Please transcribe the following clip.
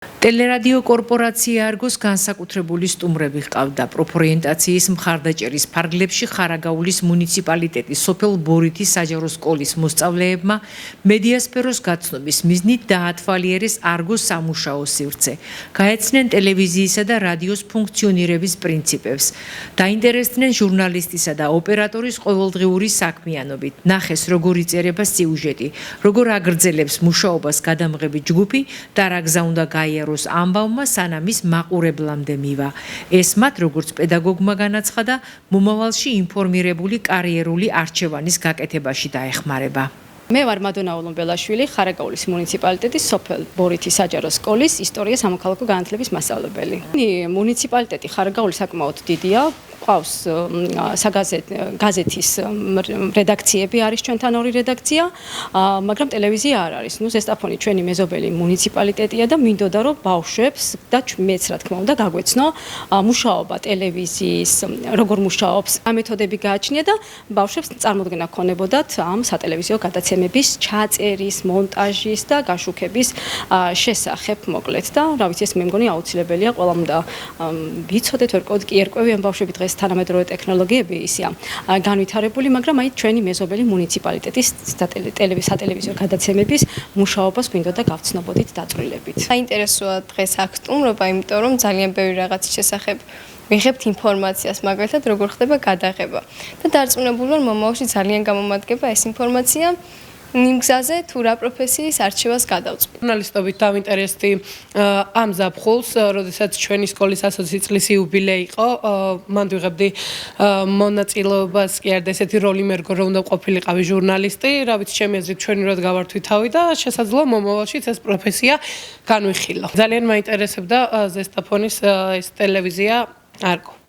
Ტელერადიო კორპორაცია Argos განსაკუთრებული სტუმრები ჰყავდა. პროფორიენტაციის მხარდაჭერის ფარგლებში ხარაგაულის მუნიციპალიტეტის სოფელ ბორითის საჯარო სკოლის მოსწავლეებმა მედიასფეროს გაცნობის მიზნით დაათვალიერეს Argos სამუშაო სივრცე. გაეცნენ ტელევიზიისა და რადიოს ფუნქციონირების პრინციპებს. დაინტერესდნენ ჟურნალისტისა და ოპერატორის ყოველდღიური საქმიანობით. ნახეს, როგორ იწერება სიუჟეტი, როგორ აგრძელებს მუშაობას გადამღები ჯგუფი და რა გზა უნდა გაიაროს ამბავმა სანამ ის მაყურებლამდე მივა. ეს მათ როგორც პედაგოგმა განაცხადა, მომავალში ინფორმირებული კარიერული არჩევანის გაკეთებაში დაეხმარება. მე ვარ მადონა ულუმბელაშვილი, ხარაგაულის მუნიციპალიტეტის სოფელ ბორითის საჯარო სკოლის ისტორია სამოქალაქო განათლების მასწავლებელი. მუნიციპალიტეტი ხარაგაული საკმაოდ დიდია. ყავს გაზეთის რედაქციები არის ჩვენთან ორი რედაქცია, მაგრამ ტელევიზია არ არის. ზესტაფონი ჩვენი მეზობელი მუნიციპალიტეტია და მინდოდა რომ ბავშვებს და მეც რა თქმა უნდა გაგვეცნო მუშაობა ტელევიზიის, როგორ მუშაობს, ამეთოდები გააჩნია და ბავშვებს წარმოდგენა ქონებოდათ ამ სატელევიზიო გადაცემების ჩაწერის, მონტაჟის და გაშუქების შესახებ მოკლედ და რა ვიცი ეს მე მგონი აუცილებელია ყველამ უნდა ვიცოდეთ ვერ კი ერკვევიან ბავშვები დღეს თანამედროვე ტექნოლოგიები ისია განვითარებული, მაგრამ აი ჩვენი მეზობელი მუნიციპალიტეტის სატელევიზიო გადაცემების მუშაობას გვინდოდა გავცნობოდით დაწვრილებით. საინტერესოა დღეს აქ სტუმრობა, იმიტომ რომ ძალიან ბევრი რაღაცის შესახებ ვიღებთ ინფორმაციას, მაგალითად როგორ ხდება გადაღება. და დარწმუნებული ვარ, მომავალში ძალიან გამომადგება ეს ინფორმაცია. ნიმგზაზე თუ რა პროფესიის არჩევას გადავწყვიტ. ჟურნალისტობით დავინტერესდი ამ ზაფხულს, როდესაც ჩვენი სკოლის 120 წლის იუბილეი იყო, მან ვიღებდი მონაწილეობას, კი არა ესეთი როლი მერგო რომ უნდა ყოფილიყავი ჟურნალისტი, რა ვიცი ჩემი აზრით ჩვენი როდ გავართვი თავი და შესაძლოა მომავალშიც ეს პროფესია განვიხილო. ძალიან მაინტერესებდა ზესტაფონის ეს ტელევიზია Argo.